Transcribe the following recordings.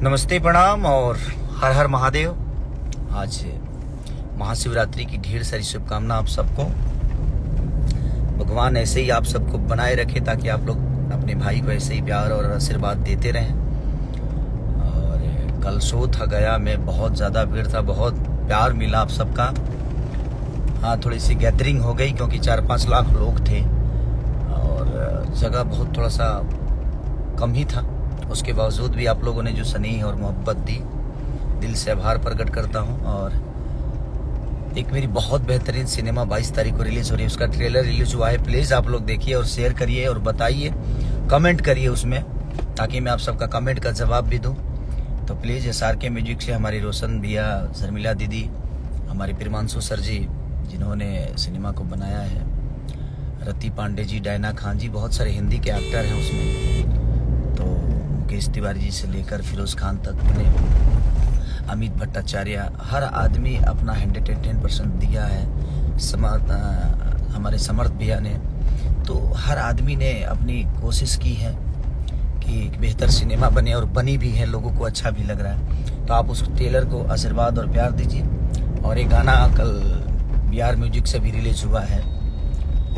नमस्ते, प्रणाम और हर हर महादेव। आज महाशिवरात्रि की ढेर सारी शुभकामना आप सबको। भगवान ऐसे ही आप सबको बनाए रखे ताकि आप लोग अपने भाई को ऐसे ही प्यार और आशीर्वाद देते रहें। और कल शो था गया में, बहुत ज़्यादा भीड़ था, बहुत प्यार मिला आप सबका। हाँ, थोड़ी सी गैदरिंग हो गई क्योंकि 4-5 लाख लोग थे और जगह बहुत थोड़ा सा कम ही था। उसके बावजूद भी आप लोगों ने जो स्नेह और मोहब्बत दी, दिल से आभार प्रकट करता हूँ। और एक मेरी बहुत बेहतरीन सिनेमा 22 तारीख को रिलीज हो रही है, उसका ट्रेलर रिलीज हुआ है। प्लीज़ आप लोग देखिए और शेयर करिए और बताइए, कमेंट करिए उसमें, ताकि मैं आप सबका कमेंट का जवाब भी दूँ। तो प्लीज़ SRK म्यूजिक से हमारी रोशन भैया, शर्मिला दीदी, हमारे प्रिमांशु सर जी जिन्होंने सिनेमा को बनाया है, रति पांडे जी, डायना खान जी, बहुत सारे हिंदी के एक्टर हैं उसमें। तो मुकेश तिवारी जी से लेकर फिरोज खान तक ने, अमित भट्टाचार्य, हर आदमी अपना 110% दिया है। हमारे समर्थ भैया ने, तो हर आदमी ने अपनी कोशिश की है कि एक बेहतर सिनेमा बने और बनी भी है, लोगों को अच्छा भी लग रहा है। तो आप उस ट्रेलर को आशीर्वाद और प्यार दीजिए। और ये गाना कल BR म्यूजिक से भी रिलीज हुआ है,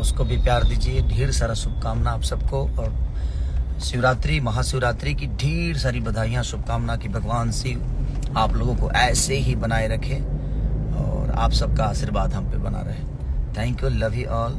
उसको भी प्यार दीजिए। ढेर सारा शुभकामना आप सबको, और शिवरात्रि, महाशिवरात्रि की ढेर सारी बधाइयाँ, शुभकामना कि भगवान शिव आप लोगों को ऐसे ही बनाए रखे और आप सबका आशीर्वाद हम पे बना रहे। Thank you, love you all.